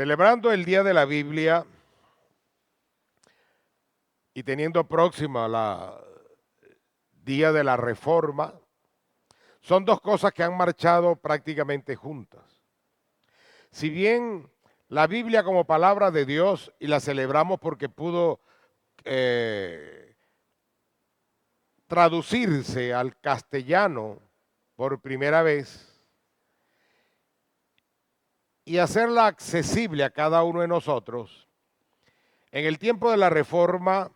Celebrando el Día de la Biblia y teniendo próxima la Día de la Reforma, son dos cosas que han marchado prácticamente juntas. Si bien la Biblia como palabra de Dios, y la celebramos porque pudo traducirse al castellano por primera vez y hacerla accesible a cada uno de nosotros, en el tiempo de la Reforma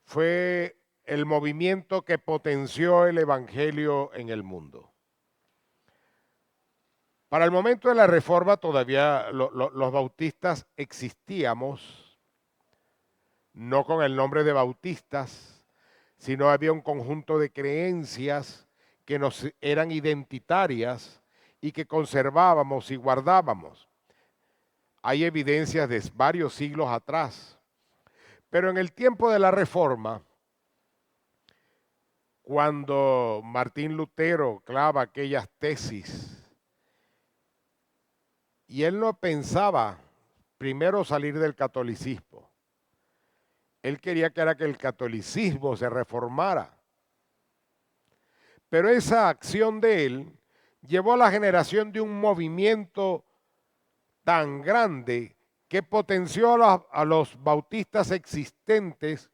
fue el movimiento que potenció el Evangelio en el mundo. Para el momento de la Reforma todavía los bautistas existíamos, no con el nombre de bautistas, sino había un conjunto de creencias que nos eran identitarias y que conservábamos y guardábamos. Hay evidencias de varios siglos atrás, pero en el tiempo de la Reforma, cuando Martín Lutero clava aquellas tesis, y él no pensaba primero salir del catolicismo. Él quería que el catolicismo se reformara. Pero esa acción de él llevó a la generación de un movimiento tan grande que potenció a los bautistas existentes,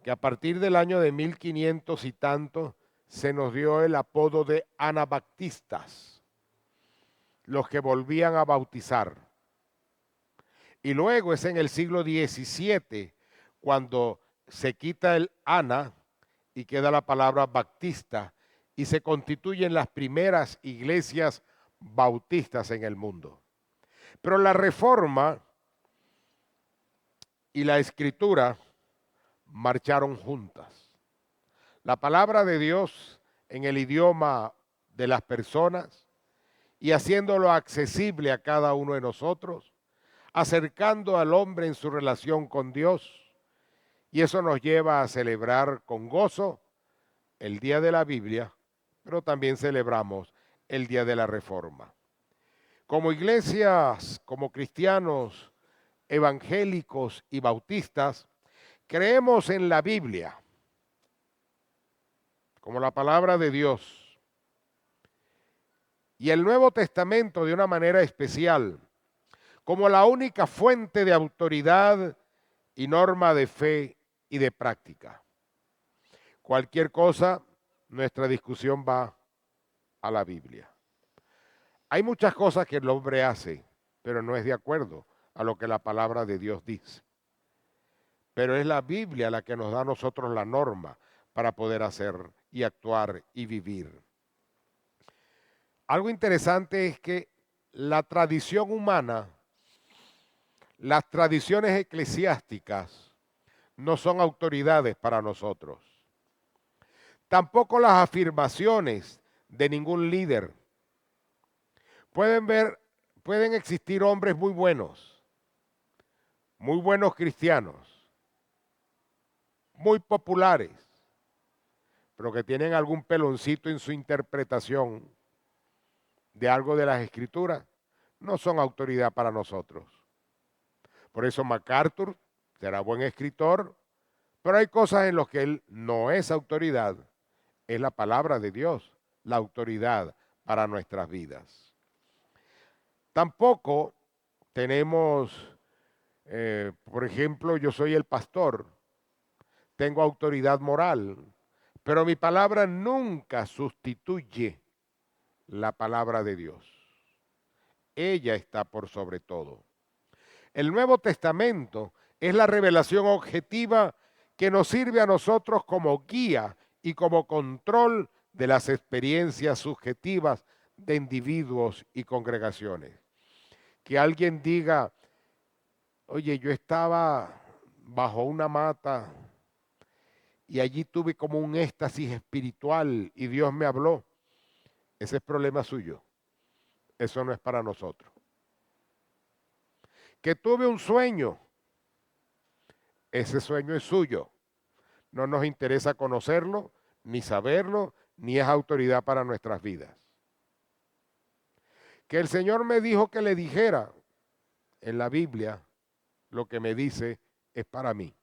que a partir del año de 1500 y tanto se nos dio el apodo de anabaptistas, los que volvían a bautizar. Y luego es en el siglo XVII cuando se quita el ana y queda la palabra baptista y se constituyen las primeras iglesias bautistas en el mundo. Pero la Reforma y la Escritura marcharon juntas. La palabra de Dios en el idioma de las personas y haciéndolo accesible a cada uno de nosotros, acercando al hombre en su relación con Dios. Y eso nos lleva a celebrar con gozo el Día de la Biblia, pero también celebramos el Día de la Reforma. Como iglesias, como cristianos evangélicos y bautistas, creemos en la Biblia como la palabra de Dios y el Nuevo Testamento de una manera especial, como la única fuente de autoridad y norma de fe y de práctica. Cualquier cosa, nuestra discusión va a la Biblia. Hay muchas cosas que el hombre hace, pero no es de acuerdo a lo que la palabra de Dios dice. Pero es la Biblia la que nos da a nosotros la norma para poder hacer y actuar y vivir. Algo interesante es que la tradición humana, las tradiciones eclesiásticas, no son autoridades para nosotros. Tampoco las afirmaciones de ningún líder. Pueden existir hombres muy buenos cristianos, muy populares, pero que tienen algún peloncito en su interpretación de algo de las escrituras, no son autoridad para nosotros. Por eso MacArthur será buen escritor, pero hay cosas en las que él no es autoridad. Es la palabra de Dios, la autoridad para nuestras vidas. Tampoco tenemos, por ejemplo, yo soy el pastor, tengo autoridad moral, pero mi palabra nunca sustituye la palabra de Dios. Ella está por sobre todo. El Nuevo Testamento es la revelación objetiva que nos sirve a nosotros como guía y como control de las experiencias subjetivas de individuos y congregaciones. Que alguien diga, oye, yo estaba bajo una mata y allí tuve como un éxtasis espiritual y Dios me habló. Ese es problema suyo. Eso no es para nosotros. Que tuve un sueño. Ese sueño es suyo. No nos interesa conocerlo, ni saberlo, ni es autoridad para nuestras vidas. que el Señor me dijo que le dijera en la Biblia, lo que me dice es para mí.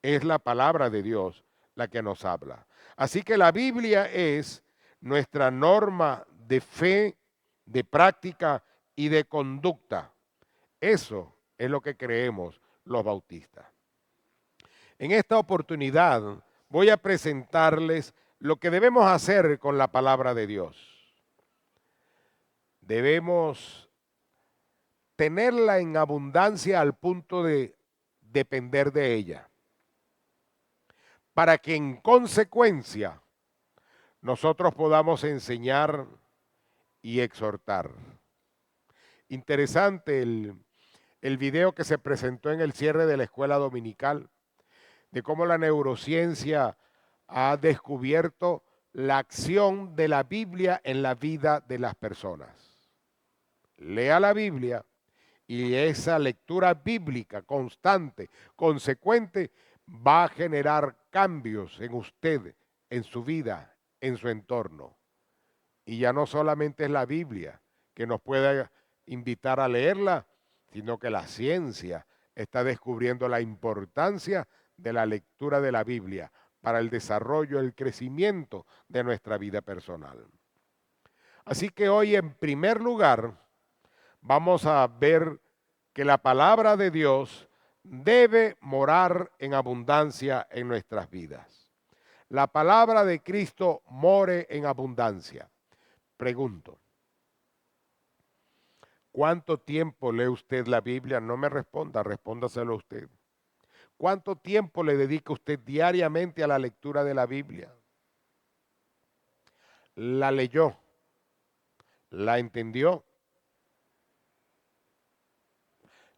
Es la palabra de Dios la que nos habla. Así que la Biblia es nuestra norma de fe, de práctica y de conducta. Eso es lo que creemos los bautistas. En esta oportunidad voy a presentarles lo que debemos hacer con la palabra de Dios. Debemos tenerla en abundancia al punto de depender de ella, para que en consecuencia nosotros podamos enseñar y exhortar. Interesante el video que se presentó en el cierre de la escuela dominical, de cómo la neurociencia ha descubierto la acción de la Biblia en la vida de las personas. Lea la Biblia y esa lectura bíblica constante, consecuente, va a generar cambios en usted, en su vida, en su entorno. Y ya no solamente es la Biblia que nos puede invitar a leerla, sino que la ciencia está descubriendo la importancia de la lectura de la Biblia para el desarrollo, el crecimiento de nuestra vida personal. Así que hoy, en primer lugar, vamos a ver que la palabra de Dios debe morar en abundancia en nuestras vidas. La palabra de Cristo more en abundancia. Pregunto, ¿cuánto tiempo lee usted la Biblia? No me responda, respóndaselo usted. ¿Cuánto tiempo le dedica usted diariamente a la lectura de la Biblia? ¿La leyó? ¿La entendió?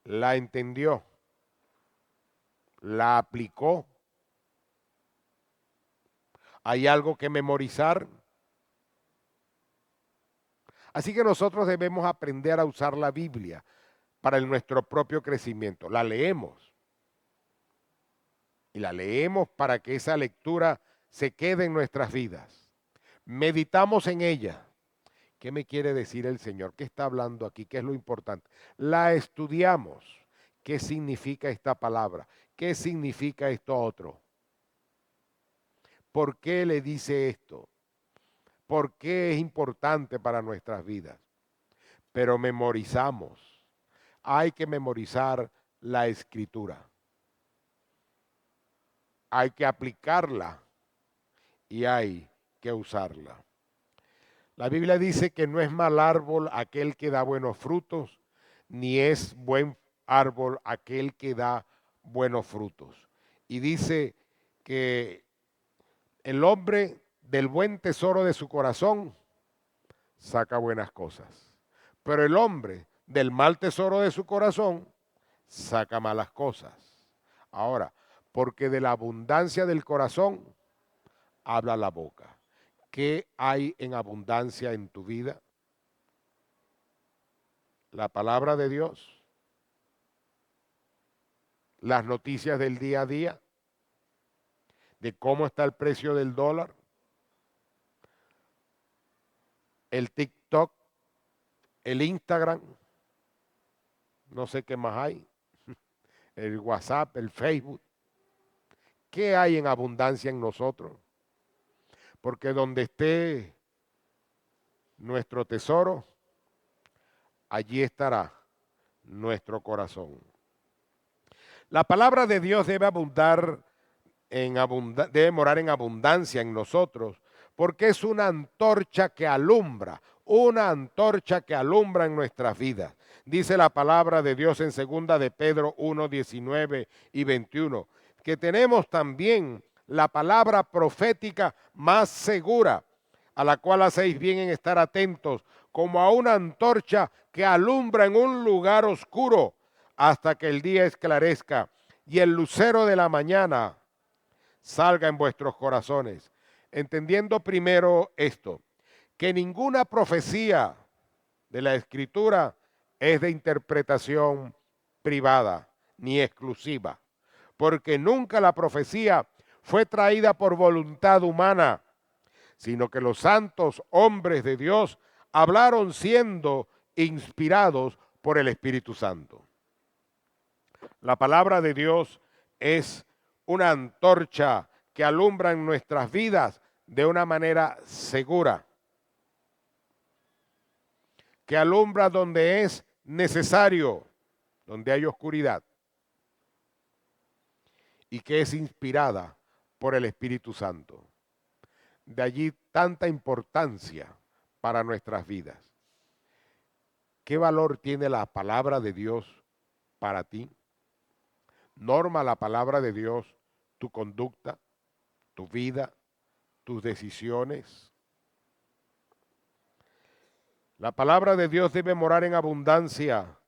¿La entendió? ¿La aplicó? ¿Hay algo que memorizar? Así que nosotros debemos aprender a usar la Biblia para nuestro propio crecimiento. La leemos. Y la leemos para que esa lectura se quede en nuestras vidas. Meditamos en ella. ¿Qué me quiere decir el Señor? ¿Qué está hablando aquí? ¿Qué es lo importante? La estudiamos. ¿Qué significa esta palabra? ¿Qué significa esto otro? ¿Por qué le dice esto? ¿Por qué es importante para nuestras vidas? Pero memorizamos. Hay que memorizar la escritura. Hay que aplicarla y hay que usarla. La Biblia dice que no es mal árbol aquel que da buenos frutos, ni es buen árbol aquel que da buenos frutos. Y dice que el hombre del buen tesoro de su corazón saca buenas cosas, pero el hombre del mal tesoro de su corazón saca malas cosas. Ahora, porque de la abundancia del corazón habla la boca. ¿Qué hay en abundancia en tu vida? La palabra de Dios, las noticias del día a día, de cómo está el precio del dólar, el TikTok, el Instagram, no sé qué más hay, el WhatsApp, el Facebook. ¿Qué hay en abundancia en nosotros? Porque donde esté nuestro tesoro, allí estará nuestro corazón. La palabra de Dios debe debe morar en abundancia en nosotros, porque es una antorcha que alumbra en nuestras vidas. Dice la palabra de Dios en 2 de Pedro 1, 19 y 21, que tenemos también la palabra profética más segura, a la cual hacéis bien en estar atentos, como a una antorcha que alumbra en un lugar oscuro hasta que el día esclarezca y el lucero de la mañana salga en vuestros corazones. Entendiendo primero esto, que ninguna profecía de la Escritura es de interpretación privada ni exclusiva, porque nunca la profecía fue traída por voluntad humana, sino que los santos hombres de Dios hablaron siendo inspirados por el Espíritu Santo. La palabra de Dios es una antorcha que alumbra en nuestras vidas de una manera segura, que alumbra donde es necesario, donde hay oscuridad, y que es inspirada por el Espíritu Santo. De allí tanta importancia para nuestras vidas. ¿Qué valor tiene la palabra de Dios para ti? ¿Norma la palabra de Dios tu conducta, tu vida, tus decisiones? La palabra de Dios debe morar en abundancia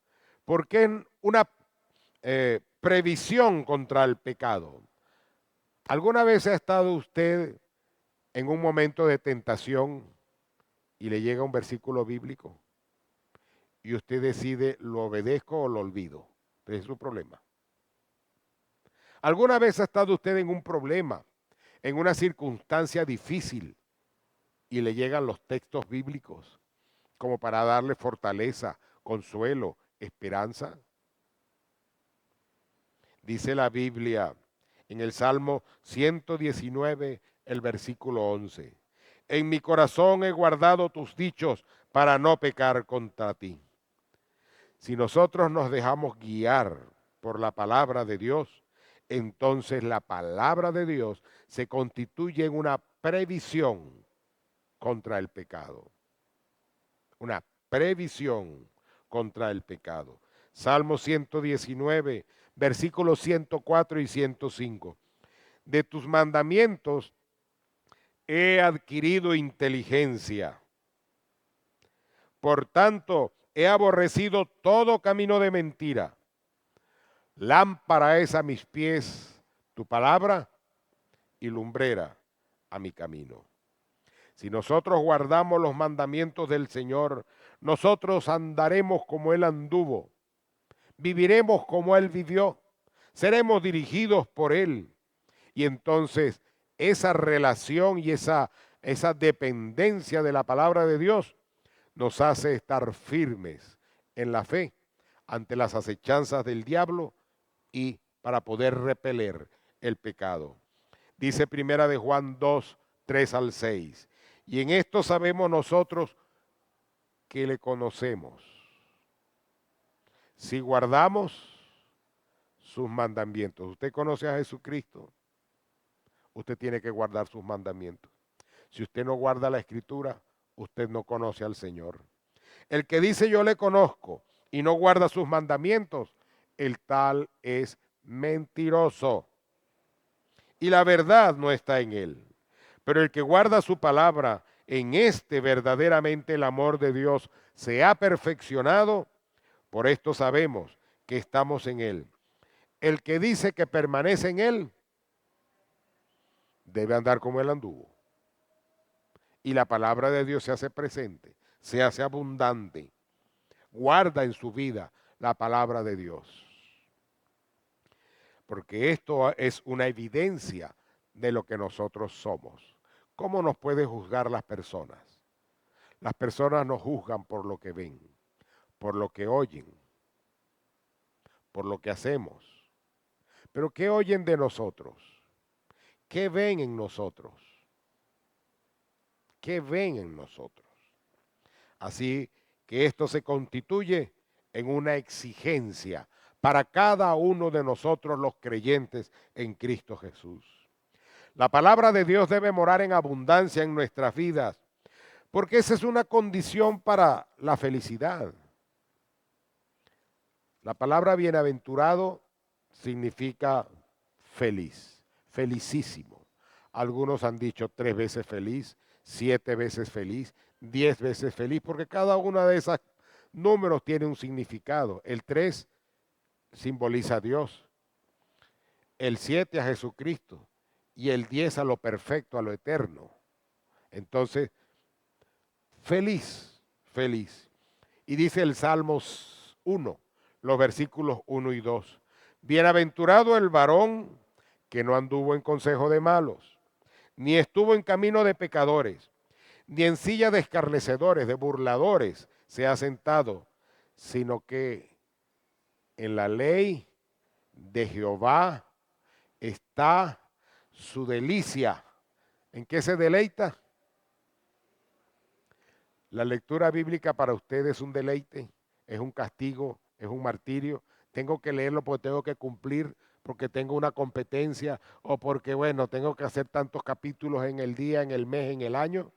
porque es una previsión contra el pecado. ¿Alguna vez ha estado usted en un momento de tentación y le llega un versículo bíblico y usted decide lo obedezco o lo olvido? Ese es su problema. ¿Alguna vez ha estado usted en un problema, en una circunstancia difícil y le llegan los textos bíblicos como para darle fortaleza, consuelo, esperanza? Dice la Biblia en el Salmo 119, el versículo 11. En mi corazón he guardado tus dichos para no pecar contra ti. Si nosotros nos dejamos guiar por la palabra de Dios, entonces la palabra de Dios se constituye en una previsión contra el pecado. Una previsión contra el pecado. Salmo 119, versículos 104 y 105. De tus mandamientos he adquirido inteligencia. Por tanto, he aborrecido todo camino de mentira. Lámpara es a mis pies tu palabra y lumbrera a mi camino. Si nosotros guardamos los mandamientos del Señor, nosotros andaremos como Él anduvo, viviremos como Él vivió, seremos dirigidos por Él. Y entonces esa relación y esa dependencia de la palabra de Dios nos hace estar firmes en la fe ante las acechanzas del diablo y para poder repeler el pecado. Dice Primera de Juan 2, 3 al 6. Y en esto sabemos nosotros que le conocemos, si guardamos sus mandamientos. Usted conoce a Jesucristo, usted tiene que guardar sus mandamientos. Si usted no guarda la Escritura, usted no conoce al Señor. El que dice yo le conozco y no guarda sus mandamientos, el tal es mentiroso. Y la verdad no está en él. Pero el que guarda su palabra, en este verdaderamente el amor de Dios se ha perfeccionado. Por esto sabemos que estamos en él. El que dice que permanece en él, debe andar como él anduvo. Y la palabra de Dios se hace presente, se hace abundante. Guarda en su vida la palabra de Dios. Porque esto es una evidencia de lo que nosotros somos. ¿Cómo nos pueden juzgar las personas? Las personas nos juzgan por lo que ven, por lo que oyen, por lo que hacemos. Pero ¿qué oyen de nosotros? ¿Qué ven en nosotros? ¿Qué ven en nosotros? Así que esto se constituye en una exigencia para cada uno de nosotros los creyentes en Cristo Jesús. La palabra de Dios debe morar en abundancia en nuestras vidas, porque esa es una condición para la felicidad. La palabra bienaventurado significa feliz, felicísimo. Algunos han dicho 3 veces feliz, 7 veces feliz, 10 veces feliz, porque cada una de esas números tiene un significado. El 3 simboliza a Dios, el 7 a Jesucristo y el 10 a lo perfecto, a lo eterno. Entonces, feliz, feliz. Y dice el Salmos 1, los versículos 1 y 2. Bienaventurado el varón que no anduvo en consejo de malos, ni estuvo en camino de pecadores, ni en silla de escarnecedores, de burladores se ha sentado, sino que en la ley de Jehová está su delicia. ¿En qué se deleita? La lectura bíblica para usted es un deleite, es un castigo, es un martirio. Tengo que leerlo porque tengo que cumplir, porque tengo una competencia o porque, bueno, tengo que hacer tantos capítulos en el día, en el mes, en el año.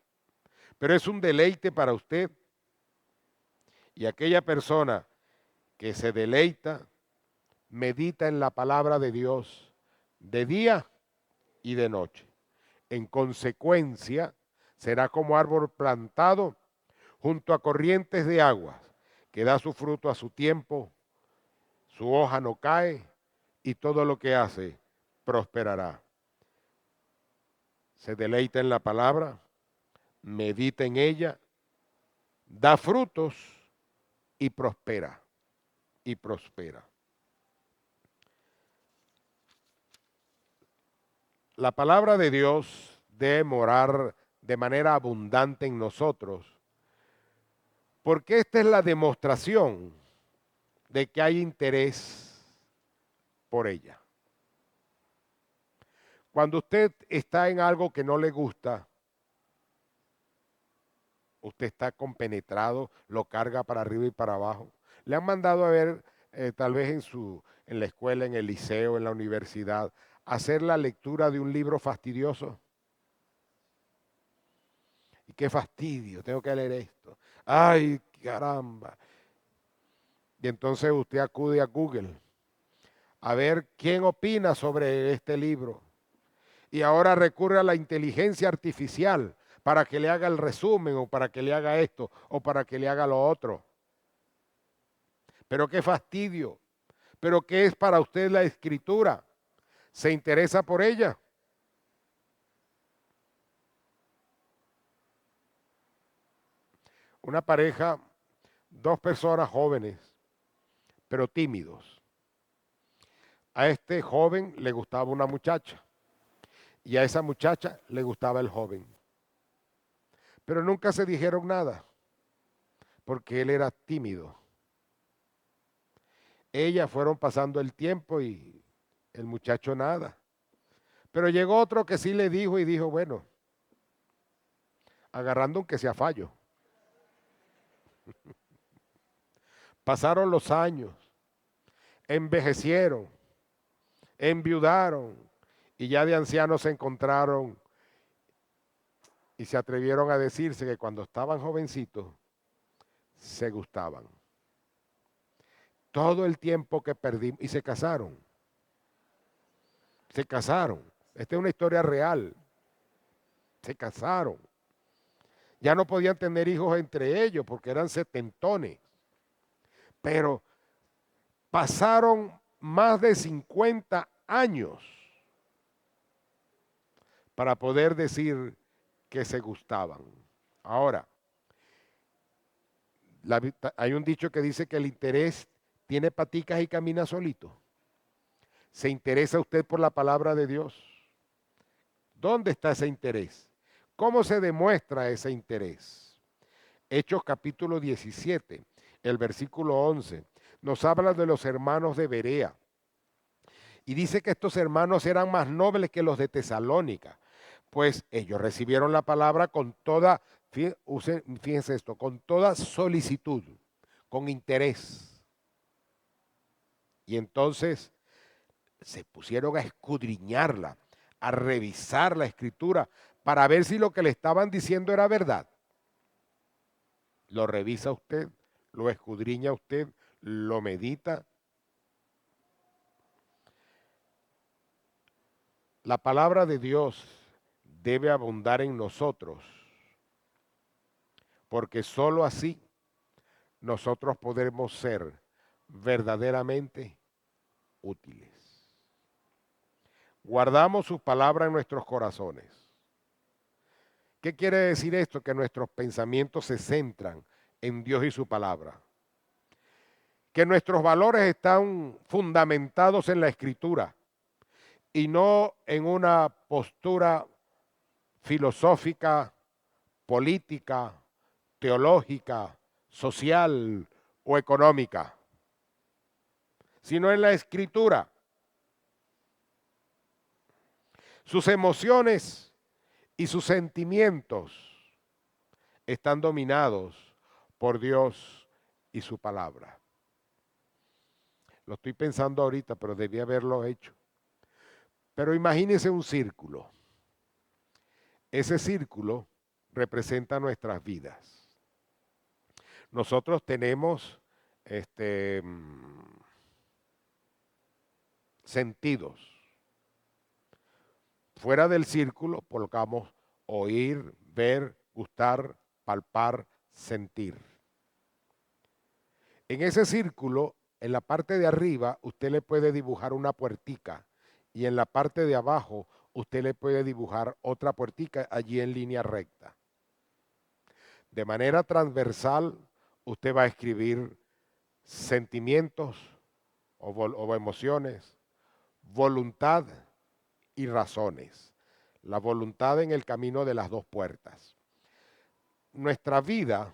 Pero es un deleite para usted. Y aquella persona que se deleita, medita en la palabra de Dios de día y de noche. En consecuencia, será como árbol plantado junto a corrientes de aguas, que da su fruto a su tiempo, su hoja no cae y todo lo que hace prosperará. Se deleita en la palabra, medita en ella, da frutos y prospera, y prospera. La palabra de Dios debe morar de manera abundante en nosotros, porque esta es la demostración de que hay interés por ella. Cuando usted está en algo que no le gusta, usted está compenetrado, lo carga para arriba y para abajo. Le han mandado a ver, tal vez en la escuela, en el liceo, en la universidad, hacer la lectura de un libro fastidioso. Y qué fastidio, tengo que leer esto. Ay, caramba. Y entonces usted acude a Google a ver quién opina sobre este libro. Y ahora recurre a la inteligencia artificial para que le haga el resumen o para que le haga esto o para que le haga lo otro. Pero qué fastidio. Pero ¿qué es para usted la escritura? ¿Se interesa por ella? Una pareja, dos personas jóvenes, pero tímidos. A este joven le gustaba una muchacha y a esa muchacha le gustaba el joven. Pero nunca se dijeron nada porque él era tímido. Ellas fueron pasando el tiempo y el muchacho nada. Pero llegó otro que sí le dijo y dijo, bueno, agarrando aunque sea fallo. Pasaron los años, envejecieron, enviudaron y ya de ancianos se encontraron y se atrevieron a decirse que cuando estaban jovencitos se gustaban. Todo el tiempo que perdimos y se casaron. Se casaron. Esta es una historia real. Se casaron. Ya no podían tener hijos entre ellos porque eran setentones. Pero pasaron más de 50 años para poder decir que se gustaban. Ahora, hay un dicho que dice que el interés tiene paticas y camina solito. ¿Se interesa usted por la palabra de Dios? ¿Dónde está ese interés? ¿Cómo se demuestra ese interés? Hechos capítulo 17, el versículo 11, nos habla de los hermanos de Berea. Y dice que estos hermanos eran más nobles que los de Tesalónica, pues ellos recibieron la palabra con toda, fíjense esto, con toda solicitud, con interés. Y entonces se pusieron a escudriñarla, a revisar la escritura para ver si lo que le estaban diciendo era verdad. Lo revisa usted, lo escudriña usted, lo medita. La palabra de Dios debe abundar en nosotros, porque sólo así nosotros podremos ser verdaderamente útiles. Guardamos su palabra en nuestros corazones. ¿Qué quiere decir esto? Que nuestros pensamientos se centran en Dios y su palabra. Que nuestros valores están fundamentados en la escritura y no en una postura filosófica, política, teológica, social o económica, sino en la Escritura. Sus emociones y sus sentimientos están dominados por Dios y su palabra. Lo estoy pensando ahorita, pero debía haberlo hecho. Pero imagínense un círculo. Ese círculo representa nuestras vidas. Nosotros tenemos sentidos. Fuera del círculo colocamos oír, ver, gustar, palpar, sentir. En ese círculo, en la parte de arriba, usted le puede dibujar una puertica y en la parte de abajo, usted le puede dibujar otra puertica allí en línea recta. De manera transversal, usted va a escribir sentimientos o emociones, voluntad y razones. La voluntad en el camino de las dos puertas. Nuestra vida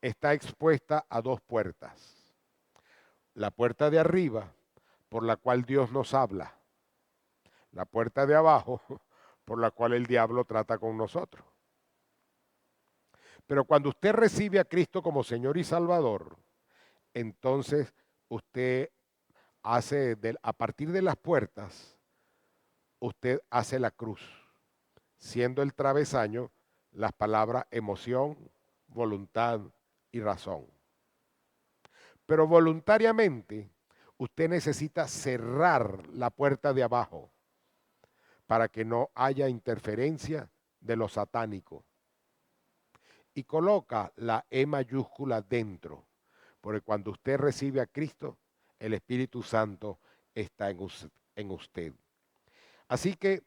está expuesta a dos puertas. La puerta de arriba, por la cual Dios nos habla. La puerta de abajo, por la cual el diablo trata con nosotros. Pero cuando usted recibe a Cristo como Señor y Salvador, entonces usted hace, a partir de las puertas, usted hace la cruz, siendo el travesaño las palabras emoción, voluntad y razón. Pero voluntariamente, usted necesita cerrar la puerta de abajo para que no haya interferencia de lo satánico. Y coloca la E mayúscula dentro, porque cuando usted recibe a Cristo, el Espíritu Santo está en usted. Así que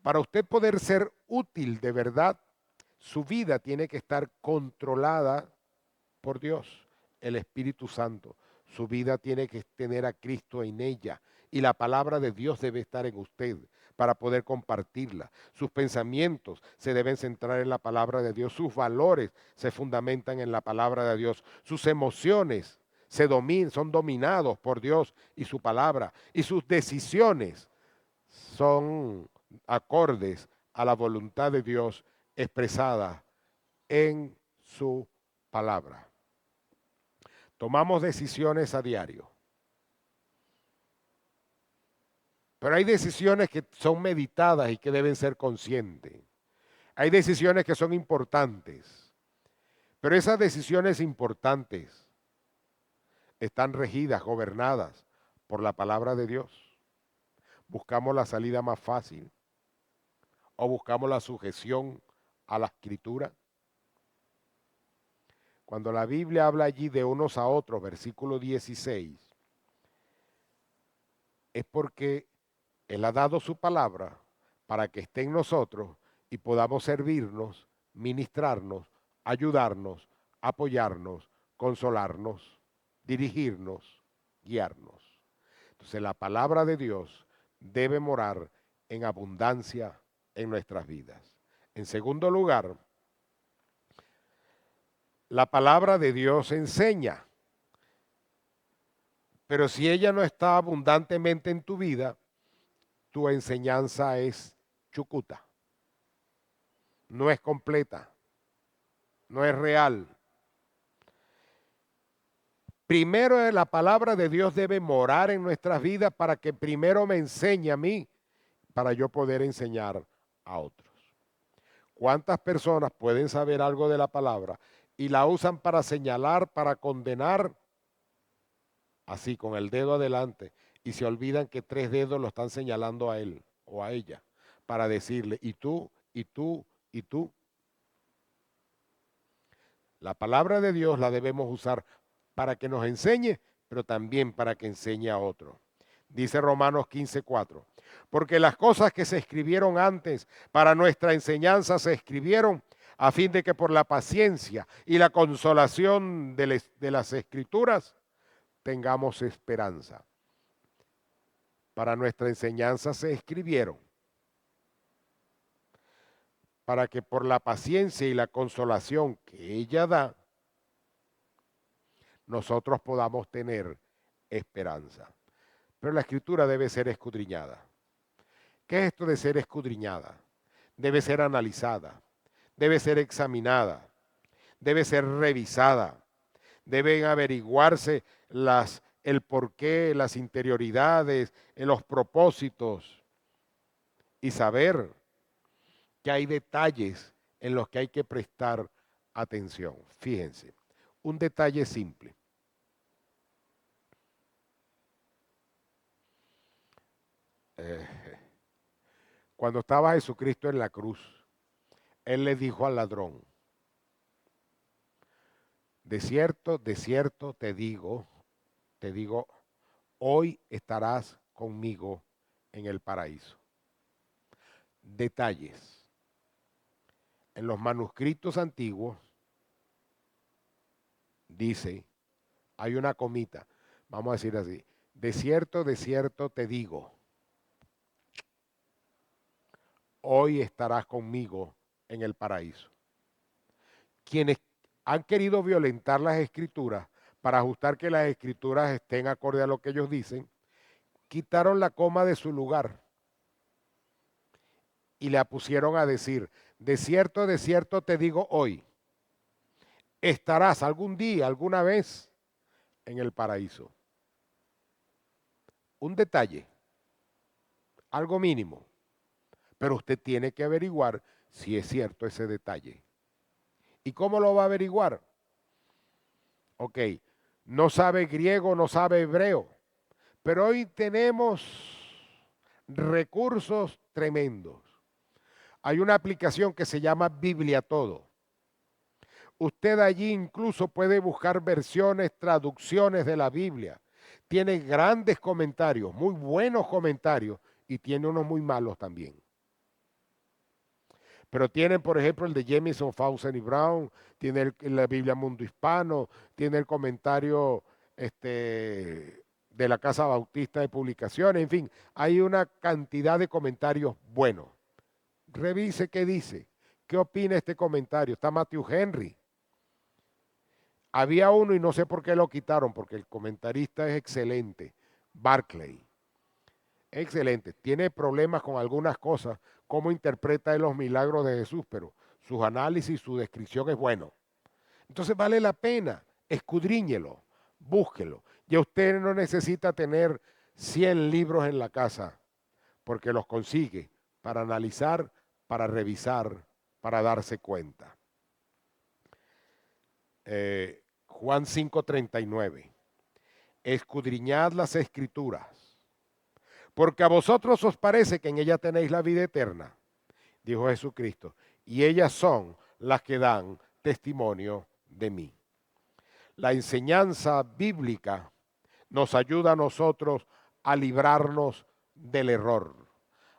para usted poder ser útil de verdad, su vida tiene que estar controlada por Dios, el Espíritu Santo. Su vida tiene que tener a Cristo en ella y la palabra de Dios debe estar en usted para poder compartirla. Sus pensamientos se deben centrar en la palabra de Dios, sus valores se fundamentan en la palabra de Dios, sus emociones son dominados por Dios y su palabra y sus decisiones son acordes a la voluntad de Dios expresada en su palabra. Tomamos decisiones a diario. Pero hay decisiones que son meditadas y que deben ser conscientes. Hay decisiones que son importantes. Pero esas decisiones importantes están regidas, gobernadas por la palabra de Dios. Buscamos la salida más fácil o buscamos la sujeción a la escritura. Cuando la Biblia habla allí de unos a otros, versículo 16, es porque Él ha dado su palabra para que esté en nosotros y podamos servirnos, ministrarnos, ayudarnos, apoyarnos, consolarnos, dirigirnos, guiarnos. Entonces la palabra de Dios debe morar en abundancia en nuestras vidas. En segundo lugar, la palabra de Dios enseña, pero si ella no está abundantemente en tu vida, tu enseñanza es chucuta, no es completa, no es real. Primero la palabra de Dios debe morar en nuestras vidas para que primero me enseñe a mí, para yo poder enseñar a otros. ¿Cuántas personas pueden saber algo de la palabra y la usan para señalar, para condenar, así con el dedo adelante, y se olvidan que tres dedos lo están señalando a él o a ella, para decirle, y tú, y tú, y tú? La palabra de Dios la debemos usar para que nos enseñe, pero también para que enseñe a otro. Dice Romanos 15:4, porque las cosas que se escribieron antes para nuestra enseñanza se escribieron a fin de que por la paciencia y la consolación de las escrituras tengamos esperanza. Para nuestra enseñanza se escribieron. para que por la paciencia y la consolación que ella da, nosotros podamos tener esperanza. Pero la escritura debe ser escudriñada. ¿Qué es esto de ser escudriñada? Debe ser analizada, debe ser examinada, debe ser revisada, deben averiguarse el porqué, las interioridades, los propósitos y saber que hay detalles en los que hay que prestar atención. Fíjense, un detalle simple. Cuando estaba Jesucristo en la cruz, Él le dijo al ladrón, de cierto te digo, hoy estarás conmigo en el paraíso. Detalles. En los manuscritos antiguos dice, hay una comita, vamos a decir así, de cierto te digo, hoy estarás conmigo en el paraíso. Quienes han querido violentar las escrituras para ajustar que las escrituras estén acorde a lo que ellos dicen, quitaron la coma de su lugar y la pusieron a decir, de cierto te digo hoy, estarás algún día, alguna vez en el paraíso. Un detalle, algo mínimo, pero usted tiene que averiguar si es cierto ese detalle. ¿Y cómo lo va a averiguar? Ok, no sabe griego, no sabe hebreo, pero hoy tenemos recursos tremendos. Hay una aplicación que se llama Biblia Todo. Usted allí incluso puede buscar versiones, traducciones de la Biblia. Tiene grandes comentarios, muy buenos comentarios, y tiene unos muy malos también. Pero tienen, por ejemplo, el de Jamieson, Fawcett y Brown, tiene la Biblia Mundo Hispano, tiene el comentario de la Casa Bautista de Publicaciones, en fin, hay una cantidad de comentarios buenos. Revise qué dice, qué opina este comentario. Está Matthew Henry. Había uno y no sé por qué lo quitaron, porque el comentarista es excelente, Barclay. Excelente, tiene problemas con algunas cosas, cómo interpreta él los milagros de Jesús, pero sus análisis, su descripción es bueno. Entonces vale la pena, escudriñelo, búsquelo. Ya usted no necesita tener 100 libros en la casa, porque los consigue para analizar, para revisar, para darse cuenta. Juan 5:39. Escudriñad las escrituras, porque a vosotros os parece que en ella tenéis la vida eterna, dijo Jesucristo, y ellas son las que dan testimonio de mí. La enseñanza bíblica nos ayuda a nosotros a librarnos del error,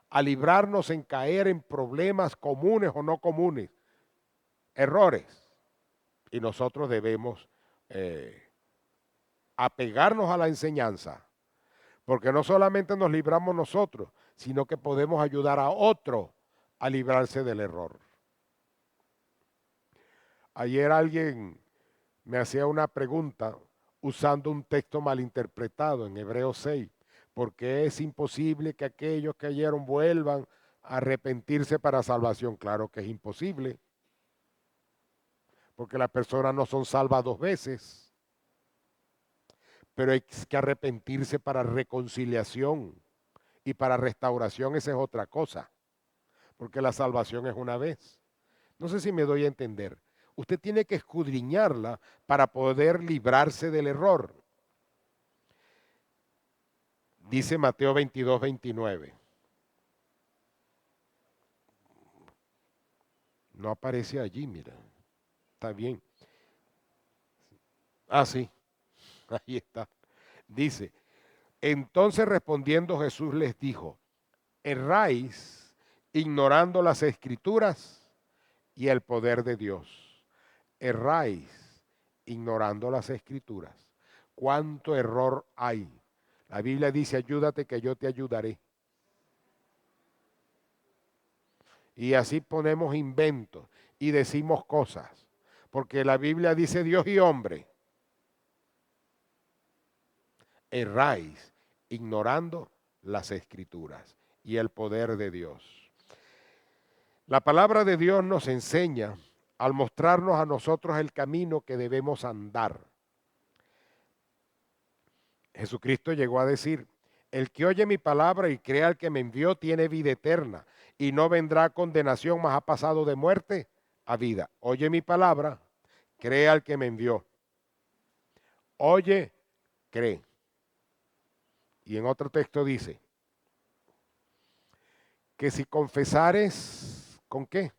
a librarnos en caer en problemas comunes o no comunes, errores. Y nosotros debemos apegarnos a la enseñanza, porque no solamente nos libramos nosotros, sino que podemos ayudar a otro a librarse del error. Ayer alguien me hacía una pregunta usando un texto malinterpretado en Hebreos 6, porque es imposible que aquellos que cayeron vuelvan a arrepentirse para salvación. Claro que es imposible, porque las personas no son salvas dos veces, pero hay que arrepentirse para reconciliación y para restauración. Esa es otra cosa, porque la salvación es una vez. No sé si me doy a entender. Usted tiene que escudriñarla para poder librarse del error. Dice Mateo 22:29. No aparece allí, mira. Está bien. Ah, sí. Ahí está. Dice, entonces respondiendo Jesús les dijo, erráis ignorando las escrituras y el poder de Dios. Erráis ignorando las escrituras. ¿Cuánto error hay? La Biblia dice, ayúdate que yo te ayudaré. y así ponemos inventos y decimos cosas. Porque la Biblia dice Dios y hombre. Erráis ignorando las escrituras y el poder de Dios. La palabra de Dios nos enseña al mostrarnos a nosotros el camino que debemos andar. Jesucristo llegó a decir, el que oye mi palabra y crea al que me envió tiene vida eterna y no vendrá a condenación, mas ha pasado de muerte a vida. Oye mi palabra, crea al que me envió. Oye, cree. Y en otro texto dice, que si confesares, ¿con qué?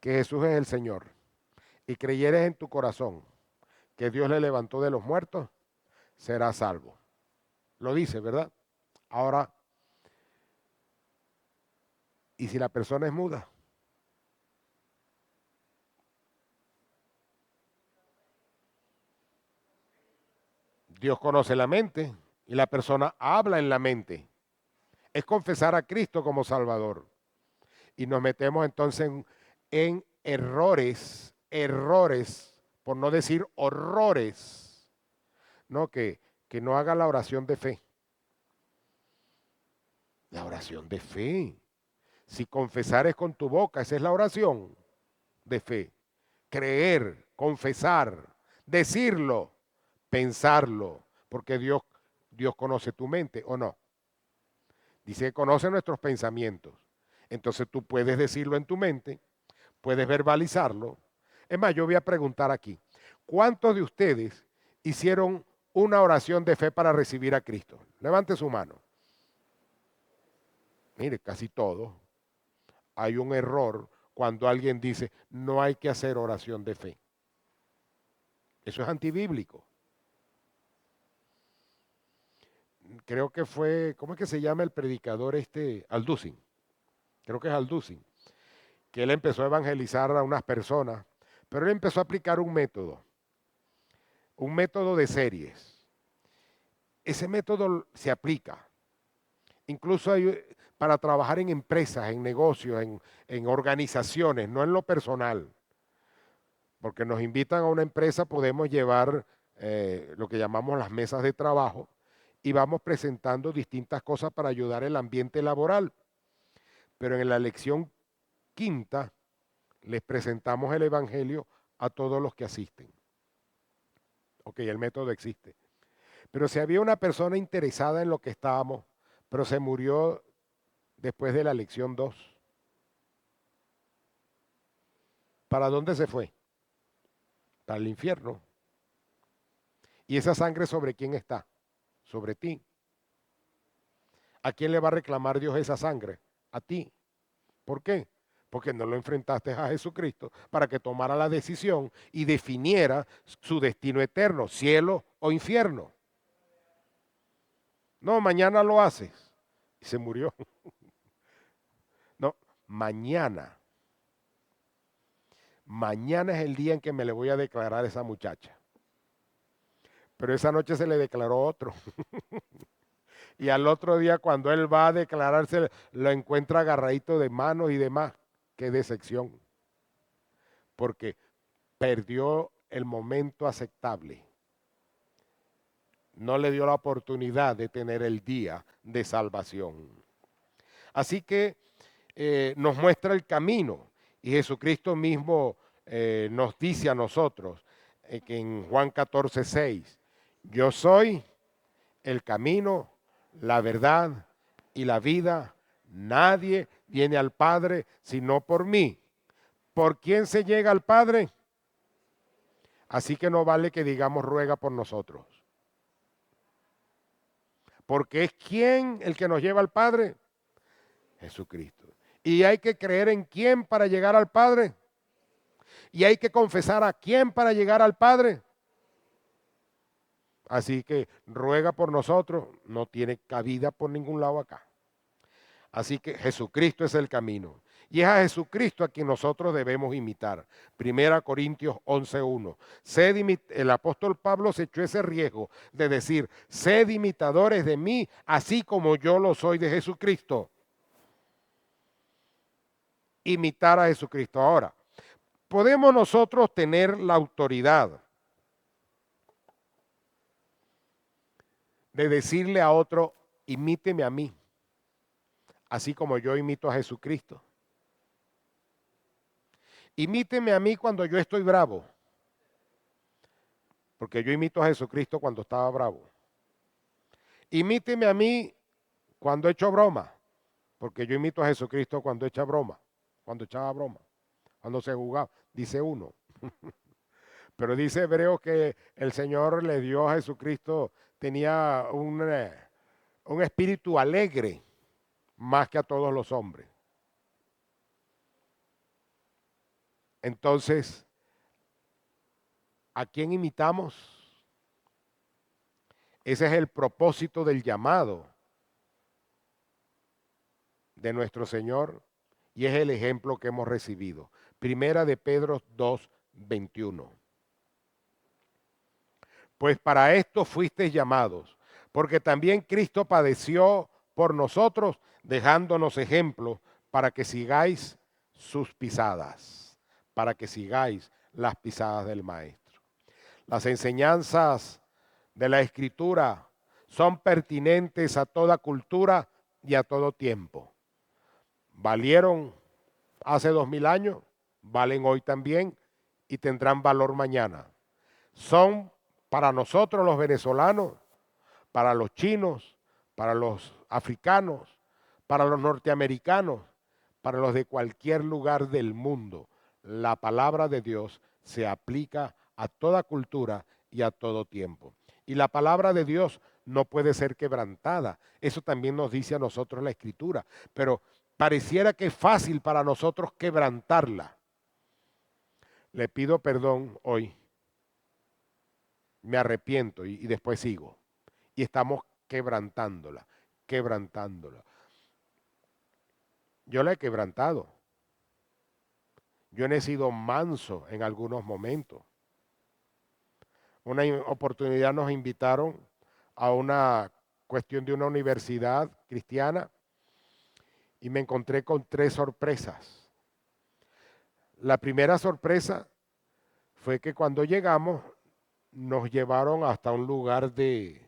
Que Jesús es el Señor y creyeres en tu corazón que Dios le levantó de los muertos, serás salvo. Lo dice, ¿verdad? Ahora, ¿y si la persona es muda? Dios conoce la mente y la persona habla en la mente. Es confesar a Cristo como Salvador. Y nos metemos entonces en errores, por no decir horrores, ¿no? Que no haga la oración de fe. La oración de fe. Si confesares con tu boca, esa es la oración de fe. Creer, confesar, decirlo, pensarlo, porque Dios conoce tu mente, ¿o no? Dice que conoce nuestros pensamientos. Entonces tú puedes decirlo en tu mente, puedes verbalizarlo. Es más, yo voy a preguntar aquí, ¿cuántos de ustedes hicieron una oración de fe para recibir a Cristo? Levante su mano. Mire, casi todos. Hay un error cuando alguien dice, no hay que hacer oración de fe. Eso es antibíblico. Creo que fue, ¿cómo es que se llama el predicador este? Alducin. Creo que es Alducin. Que él empezó a evangelizar a unas personas, pero él empezó a aplicar un método de series. Ese método se aplica. Incluso para trabajar en empresas, en negocios, en organizaciones, no en lo personal. Porque nos invitan a una empresa, podemos llevar lo que llamamos las mesas de trabajo y vamos presentando distintas cosas para ayudar el ambiente laboral. Pero en la lección quinta les presentamos el Evangelio a todos los que asisten. Ok, el método existe. Pero si había una persona interesada en lo que estábamos, pero se murió después de la lección 2, ¿para dónde se fue? Para el infierno. ¿Y esa sangre sobre quién está? Sobre ti. ¿A quién le va a reclamar Dios esa sangre? A ti. ¿Por qué? Porque no lo enfrentaste a Jesucristo para que tomara la decisión y definiera su destino eterno, cielo o infierno. No, mañana lo haces. Y se murió. No, mañana. Mañana es el día en que me le voy a declarar a esa muchacha. Pero esa noche se le declaró otro. Y al otro día cuando él va a declararse, lo encuentra agarradito de manos y demás. Qué decepción. Porque perdió el momento aceptable. No le dio la oportunidad de tener el día de salvación. Así que nos muestra el camino. Y Jesucristo mismo nos dice a nosotros que en Juan 14:6, yo soy el camino, la verdad y la vida. Nadie viene al Padre sino por mí. ¿Por quién se llega al Padre? Así que no vale que digamos ruega por nosotros. Porque es quién el que nos lleva al Padre. Jesucristo. Y hay que creer en quién para llegar al Padre. Y hay que confesar a quién para llegar al Padre. Así que ruega por nosotros, no tiene cabida por ningún lado acá. Así que Jesucristo es el camino. Y es a Jesucristo a quien nosotros debemos imitar. 1 Corintios 11:1. El apóstol Pablo se echó ese riesgo de decir, sed imitadores de mí, así como yo lo soy de Jesucristo. imitar a Jesucristo. Ahora, podemos nosotros tener la autoridad de decirle a otro, imíteme a mí, así como yo imito a Jesucristo. Imíteme a mí cuando yo estoy bravo, porque yo imito a Jesucristo cuando estaba bravo. Imíteme a mí cuando echo broma, porque yo imito a Jesucristo cuando echa broma, cuando echaba broma, cuando se jugaba, dice uno. Pero dice Hebreo que el Señor le dio a Jesucristo, tenía un espíritu alegre más que a todos los hombres. Entonces, ¿a quién imitamos? Ese es el propósito del llamado de nuestro Señor y es el ejemplo que hemos recibido. Primera de Pedro 2:21. Pues para esto fuisteis llamados, porque también Cristo padeció por nosotros, dejándonos ejemplo para que sigáis sus pisadas, para que sigáis las pisadas del Maestro. Las enseñanzas de la Escritura son pertinentes a toda cultura y a todo tiempo. Valieron hace 2000 años, valen hoy también y tendrán valor mañana. Son para nosotros los venezolanos, para los chinos, para los africanos, para los norteamericanos, para los de cualquier lugar del mundo. La palabra de Dios se aplica a toda cultura y a todo tiempo. Y la palabra de Dios no puede ser quebrantada. Eso también nos dice a nosotros la Escritura. Pero pareciera que es fácil para nosotros quebrantarla. Le pido perdón hoy, me arrepiento y después sigo. Y estamos quebrantándola, quebrantándola. Yo la he quebrantado. Yo no he sido manso en algunos momentos. Una oportunidad nos invitaron a una cuestión de una universidad cristiana y me encontré con 3 sorpresas. La primera sorpresa fue que cuando llegamos nos llevaron hasta un lugar de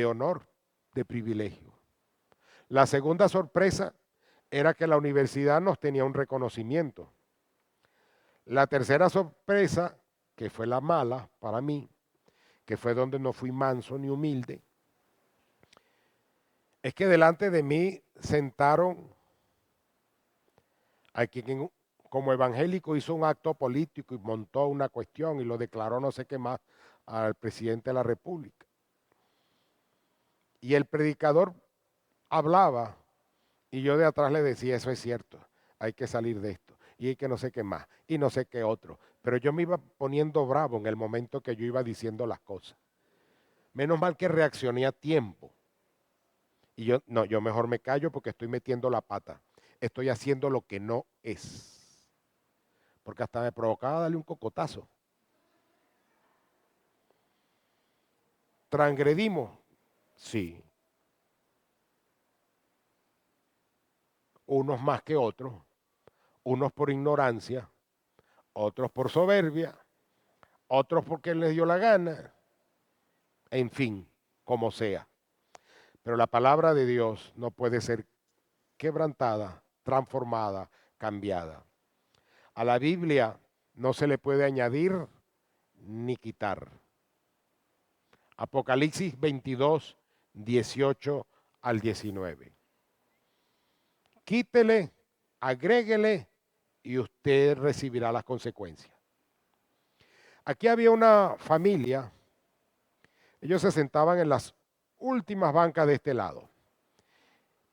honor, de privilegio. La segunda sorpresa era que la universidad nos tenía un reconocimiento. La tercera sorpresa, que fue la mala para mí, que fue donde no fui manso ni humilde, es que delante de mí sentaron a quien como evangélico hizo un acto político y montó una cuestión y lo declaró no sé qué más al presidente de la República. Y el predicador hablaba y yo de atrás le decía, eso es cierto, hay que salir de esto. Y hay que no sé qué más, y no sé qué otro. Pero yo me iba poniendo bravo en el momento que yo iba diciendo las cosas. Menos mal que reaccioné a tiempo. Y yo, no, yo mejor me callo porque estoy metiendo la pata. Estoy haciendo lo que no es. Porque hasta me provocaba darle un cocotazo. ¿Transgredimos? Sí. Unos más que otros. Unos por ignorancia, otros por soberbia, otros porque les dio la gana. En fin, como sea. Pero la palabra de Dios no puede ser quebrantada, transformada, cambiada. A la Biblia no se le puede añadir ni quitar. Apocalipsis 22, 18 al 19. Quítele, agréguele y usted recibirá las consecuencias. Aquí había una familia, ellos se sentaban en las últimas bancas de este lado.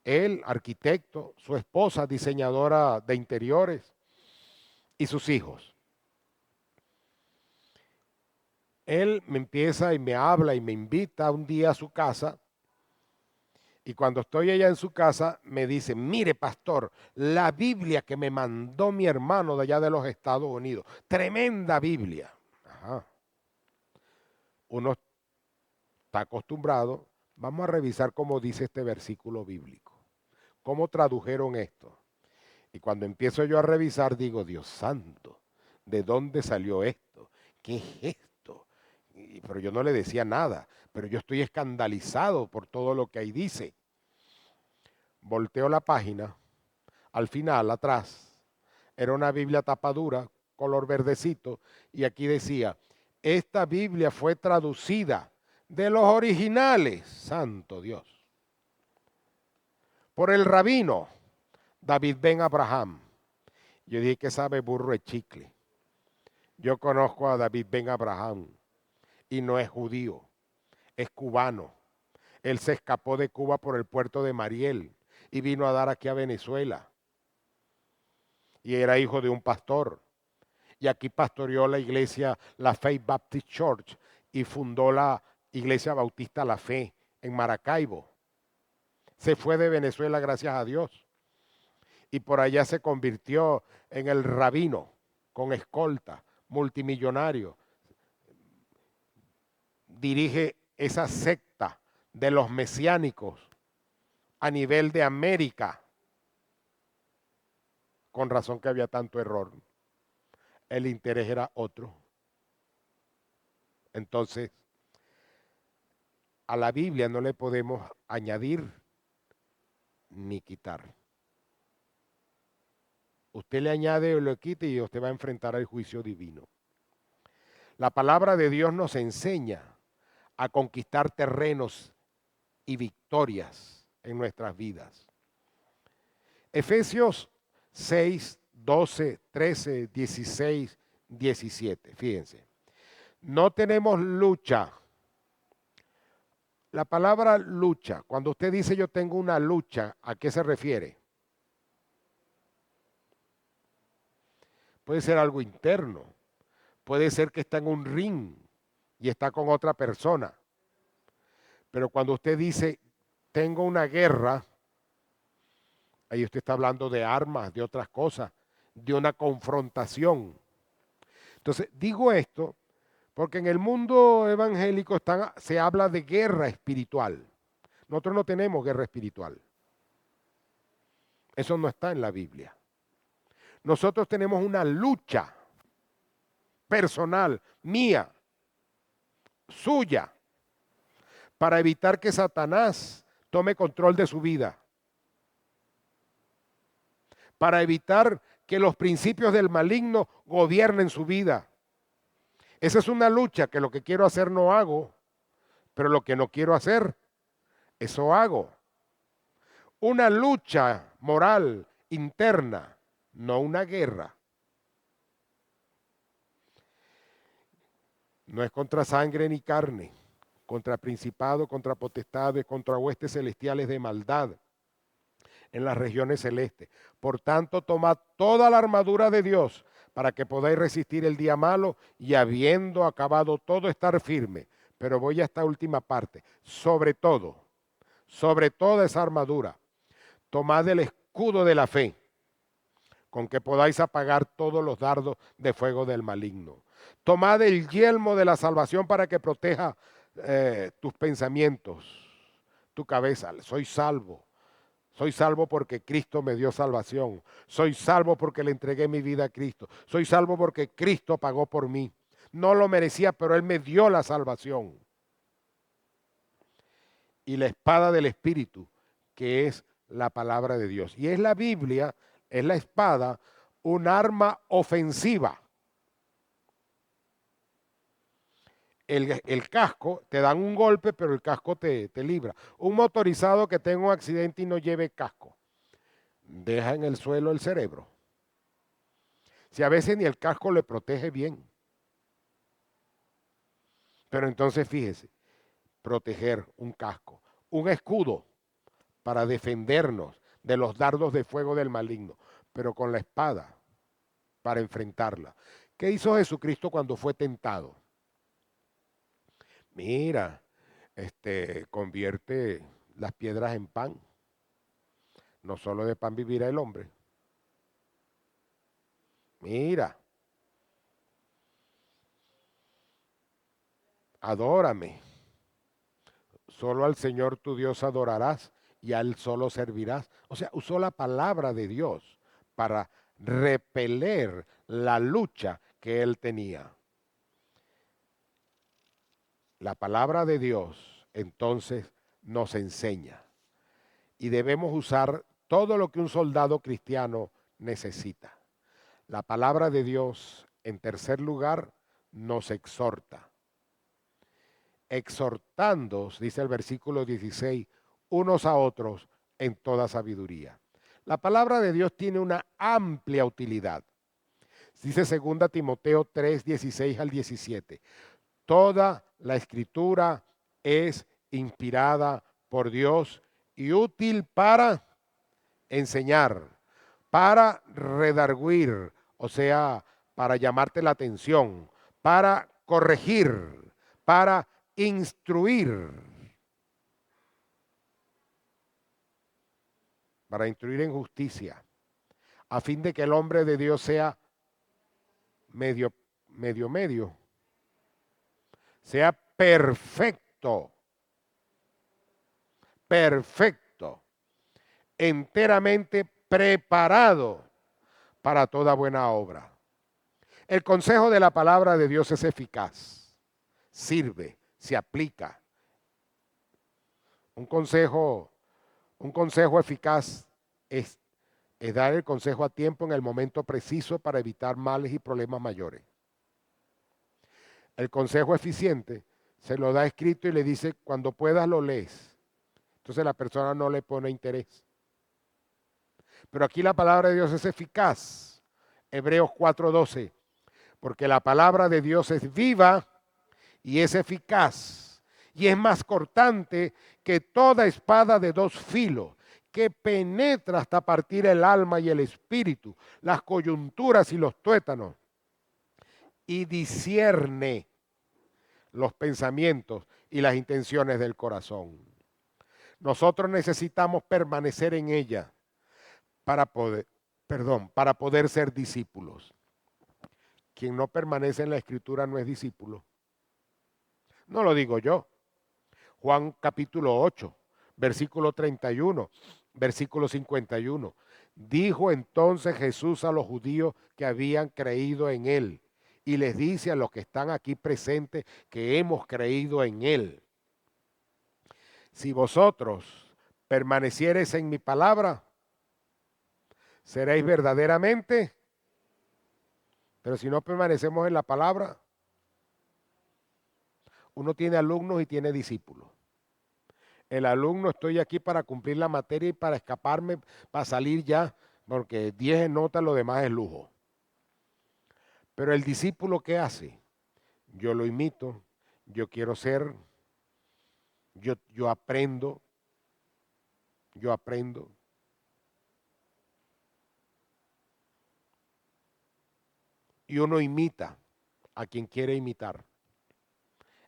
Él, arquitecto, su esposa, diseñadora de interiores, y sus hijos. Él me empieza y me habla y me invita un día a su casa. Y cuando estoy allá en su casa, me dice, mire pastor, la Biblia que me mandó mi hermano de allá de los Estados Unidos, tremenda Biblia. Ajá. Uno está acostumbrado, vamos a revisar cómo dice este versículo bíblico. ¿cómo tradujeron esto? Y cuando empiezo yo a revisar, digo, Dios santo, ¿de dónde salió esto? ¿Qué es esto? Pero yo no le decía nada, pero yo estoy escandalizado por todo lo que ahí dice. Volteo la página, al final, atrás, era una Biblia tapadura, color verdecito, y aquí decía, esta Biblia fue traducida de los originales, santo Dios, por el rabino David Ben Abraham. Yo dije que sabe burro de chicle. Yo conozco a David Ben Abraham y no es judío, es cubano. Él se escapó de Cuba por el puerto de Mariel y vino a dar aquí a Venezuela. Y era hijo de un pastor. Y aquí pastoreó la iglesia, la Faith Baptist Church, y fundó la iglesia bautista La Fe en Maracaibo. Se fue de Venezuela, gracias a Dios. Y por allá se convirtió en el rabino, con escolta, multimillonario. Dirige esa secta de los mesiánicos a nivel de América. Con razón que había tanto error. El interés era otro. Entonces, a la Biblia no le podemos añadir ni quitar. Usted le añade o le quita y usted va a enfrentar al juicio divino. La palabra de Dios nos enseña a conquistar terrenos y victorias en nuestras vidas. Efesios 6, 12, 13, 16, 17. Fíjense. No tenemos lucha. La palabra lucha, cuando usted dice yo tengo una lucha, ¿a qué se refiere? Puede ser algo interno. Puede ser que está en un ring y está con otra persona. Pero cuando usted dice tengo una guerra, ahí usted está hablando de armas, de otras cosas, de una confrontación. Entonces, digo esto porque en el mundo evangélico se habla de guerra espiritual. Nosotros no tenemos guerra espiritual. Eso no está en la Biblia. Nosotros tenemos una lucha personal, mía, suya, para evitar que Satanás tome control de su vida. Para evitar que los principios del maligno gobiernen su vida. Esa es una lucha que lo que quiero hacer no hago, pero lo que no quiero hacer, eso hago. Una lucha moral interna, no una guerra. No es contra sangre ni carne, contra principados, contra potestades, contra huestes celestiales de maldad en las regiones celestes. Por tanto, tomad toda la armadura de Dios para que podáis resistir el día malo y habiendo acabado todo estar firme. Pero voy a esta última parte. Sobre toda esa armadura, tomad el escudo de la fe, con que podáis apagar todos los dardos de fuego del maligno. Tomad el yelmo de la salvación para que proteja tus pensamientos, tu cabeza. Soy salvo. Soy salvo porque Cristo me dio salvación. Soy salvo porque le entregué mi vida a Cristo. Soy salvo porque Cristo pagó por mí. No lo merecía, pero Él me dio la salvación. Y la espada del Espíritu, que es la palabra de Dios. Y es la Biblia, es la espada, un arma ofensiva. El casco, te dan un golpe, pero el casco te libra. Un motorizado que tenga un accidente y no lleve casco, deja en el suelo el cerebro. Si a veces ni el casco le protege bien. Pero entonces fíjese, proteger un casco, un escudo para defendernos de los dardos de fuego del maligno, pero con la espada para enfrentarla. ¿Qué hizo Jesucristo cuando fue tentado? Mira, convierte las piedras en pan. No solo de pan vivirá el hombre. Mira, adórame. Solo al Señor tu Dios adorarás y a él solo servirás. O sea, usó la palabra de Dios para repeler la lucha que él tenía. La palabra de Dios entonces nos enseña y debemos usar todo lo que un soldado cristiano necesita. La palabra de Dios, en tercer lugar, nos exhorta. Exhortándoos, dice el versículo 16, unos a otros en toda sabiduría. La palabra de Dios tiene una amplia utilidad. Dice 2 Timoteo 3, 16 al 17. Toda la escritura es inspirada por Dios y útil para enseñar, para redarguir, o sea, para llamarte la atención, para corregir, para instruir, en justicia, a fin de que el hombre de Dios sea medio, sea perfecto, enteramente preparado para toda buena obra. El consejo de la palabra de Dios es eficaz, sirve, se aplica. Un consejo eficaz es dar el consejo a tiempo en el momento preciso para evitar males y problemas mayores. El consejo eficiente se lo da escrito y le dice, cuando puedas lo lees. Entonces la persona no le pone interés. Pero aquí la palabra de Dios es eficaz. Hebreos 4:12. Porque la palabra de Dios es viva y es eficaz. Y es más cortante que toda espada de dos filos, que penetra hasta partir el alma y el espíritu, las coyunturas y los tuétanos, y discierne los pensamientos y las intenciones del corazón. Nosotros necesitamos permanecer en ella para poder ser discípulos. Quien no permanece en la escritura no es discípulo. No lo digo yo. Juan capítulo 8, versículo 31, versículo 51. Dijo entonces Jesús a los judíos que habían creído en él y les dice a los que están aquí presentes que hemos creído en él. Si vosotros permaneciereis en mi palabra, seréis verdaderamente, pero si no permanecemos en la palabra, uno tiene alumnos y tiene discípulos. El alumno, estoy aquí para cumplir la materia y para escaparme, para salir ya, porque 10 en nota, lo demás es lujo. Pero el discípulo, ¿qué hace? Yo lo imito, yo quiero ser, yo aprendo. Y uno imita a quien quiere imitar.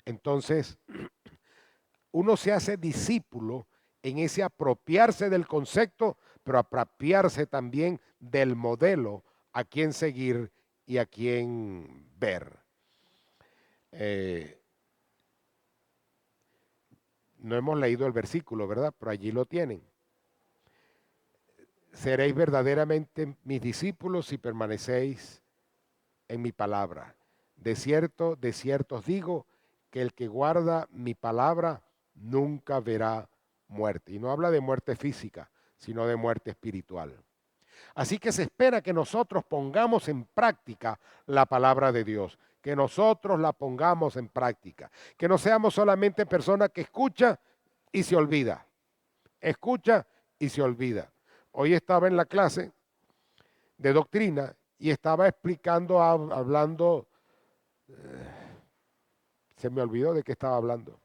Entonces, uno se hace discípulo en ese apropiarse del concepto, pero apropiarse también del modelo a quien seguir y a quien ver. No hemos leído el versículo, ¿verdad? Pero allí lo tienen. Seréis verdaderamente mis discípulos si permanecéis en mi palabra. De cierto os digo que el que guarda mi palabra nunca verá muerte. Y no habla de muerte física, sino de muerte espiritual. Así que se espera que nosotros pongamos en práctica la palabra de Dios, que nosotros la pongamos en práctica, que no seamos solamente personas que escucha y se olvida. Escucha y se olvida. Hoy estaba en la clase de doctrina y estaba explicando, hablando, se me olvidó de qué estaba hablando.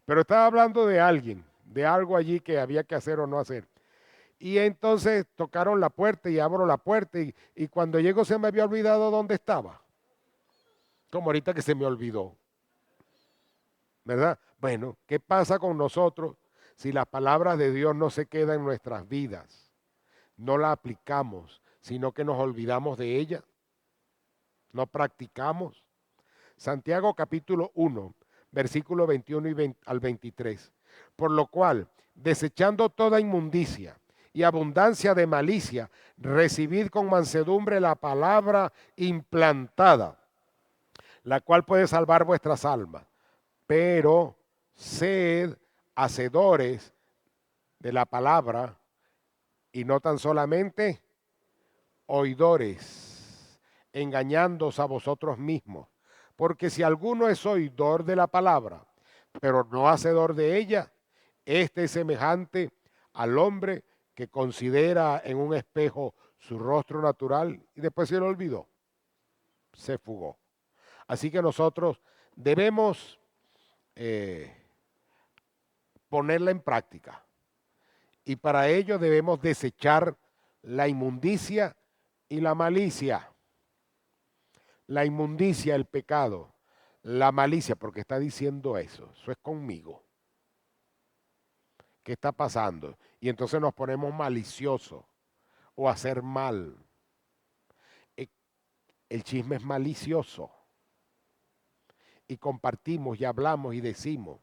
Pero estaba hablando de alguien, de algo allí que había que hacer o no hacer. Y entonces tocaron la puerta y abro la puerta y cuando llego se me había olvidado dónde estaba. Como ahorita que se me olvidó. ¿Verdad? Bueno, ¿qué pasa con nosotros si la palabra de Dios no se queda en nuestras vidas? No la aplicamos, sino que nos olvidamos de ella. No practicamos. Santiago capítulo 1, versículo 21 al 23. Por lo cual, desechando toda inmundicia y abundancia de malicia, recibid con mansedumbre la palabra implantada, la cual puede salvar vuestras almas. Pero sed hacedores de la palabra y no tan solamente oidores, engañándoos a vosotros mismos. Porque si alguno es oidor de la palabra, pero no hacedor de ella, este es semejante al hombre que considera en un espejo su rostro natural y después se lo olvidó, se fugó. Así que nosotros debemos ponerla en práctica y para ello debemos desechar la inmundicia y la malicia. La inmundicia, el pecado, la malicia, porque está diciendo eso es conmigo. ¿Qué está pasando? Y entonces nos ponemos maliciosos o a hacer mal. El chisme es malicioso. Y compartimos y hablamos y decimos.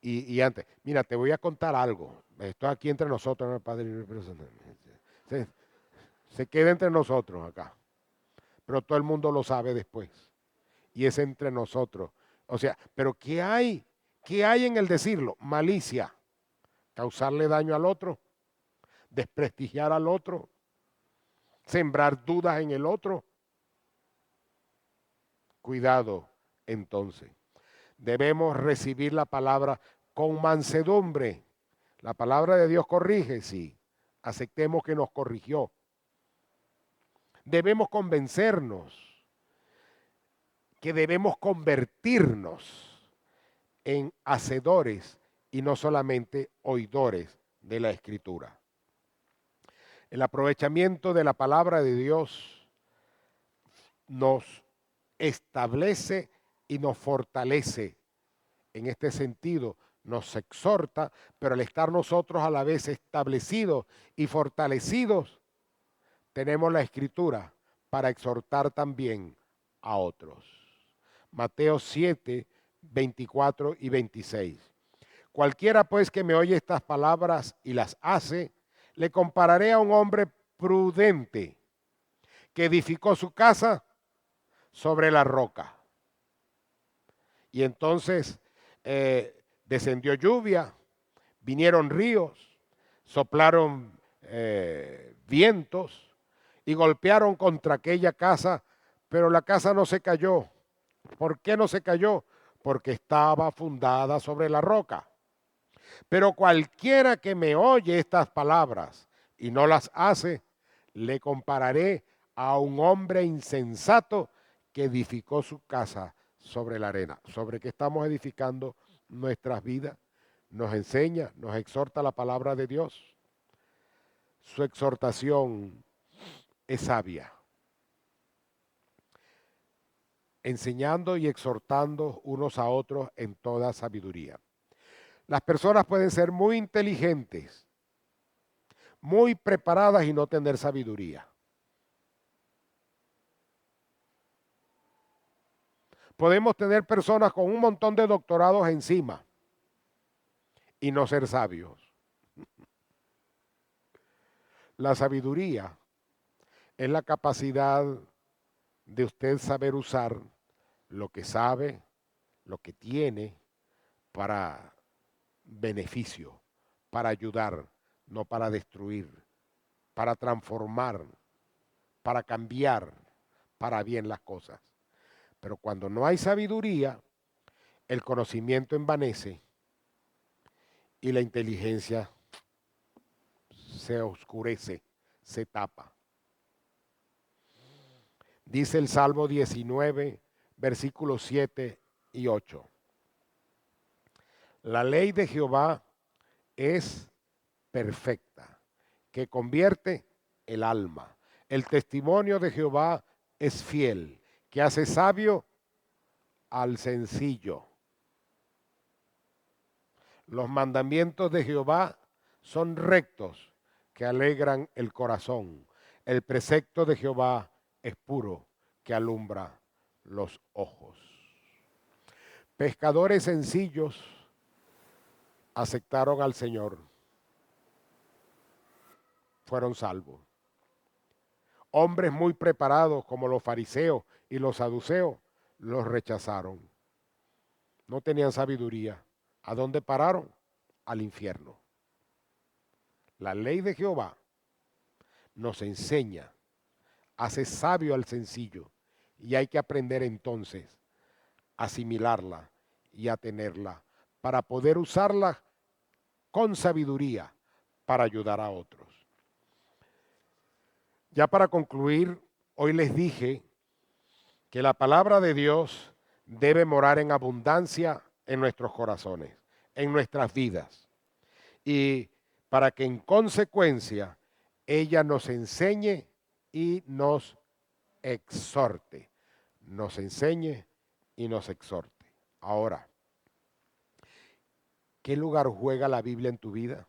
Y antes, mira, te voy a contar algo. Esto aquí entre nosotros, ¿no, Padre? Se queda entre nosotros acá. Pero todo el mundo lo sabe después. Y es entre nosotros. O sea, pero ¿qué hay? ¿Qué hay en el decirlo? Malicia. Causarle daño al otro. Desprestigiar al otro. Sembrar dudas en el otro. Cuidado, entonces. Debemos recibir la palabra con mansedumbre. La palabra de Dios corrige, sí. Aceptemos que nos corrigió. Debemos convencernos que debemos convertirnos en hacedores y no solamente oidores de la Escritura. El aprovechamiento de la palabra de Dios nos establece y nos fortalece. En este sentido, nos exhorta, pero al estar nosotros a la vez establecidos y fortalecidos, tenemos la Escritura para exhortar también a otros. Mateo 7, 24 y 26. Cualquiera pues que me oye estas palabras y las hace, le compararé a un hombre prudente que edificó su casa sobre la roca. Y entonces descendió lluvia, vinieron ríos, soplaron vientos y golpearon contra aquella casa, pero la casa no se cayó. ¿Por qué no se cayó? Porque estaba fundada sobre la roca. Pero cualquiera que me oye estas palabras y no las hace, le compararé a un hombre insensato que edificó su casa sobre la arena. ¿Sobre qué estamos edificando nuestras vidas? Nos enseña, nos exhorta la palabra de Dios. Su exhortación es sabia. Enseñando y exhortando unos a otros en toda sabiduría. Las personas pueden ser muy inteligentes, muy preparadas y no tener sabiduría. Podemos tener personas con un montón de doctorados encima y no ser sabios. La sabiduría es la capacidad de usted saber usar lo que sabe, lo que tiene para beneficio, para ayudar, no para destruir, para transformar, para cambiar para bien las cosas. Pero cuando no hay sabiduría, el conocimiento envanece y la inteligencia se oscurece, se tapa. Dice el Salmo 19, versículos 7 y 8. La ley de Jehová es perfecta, que convierte el alma. El testimonio de Jehová es fiel, que hace sabio al sencillo. Los mandamientos de Jehová son rectos, que alegran el corazón. El precepto de Jehová es puro, que alumbra los ojos. Pescadores sencillos aceptaron al Señor, fueron salvos. Hombres muy preparados como los fariseos y los saduceos los rechazaron. No tenían sabiduría. ¿A dónde pararon? Al infierno. La ley de Jehová nos enseña, hace sabio al sencillo, y hay que aprender entonces a asimilarla y a tenerla para poder usarla con sabiduría para ayudar a otros. Ya para concluir, hoy les dije que la palabra de Dios debe morar en abundancia en nuestros corazones, en nuestras vidas, y para que en consecuencia ella nos enseñe y nos exhorte, nos enseñe y nos exhorte. Ahora, ¿qué lugar juega la Biblia en tu vida?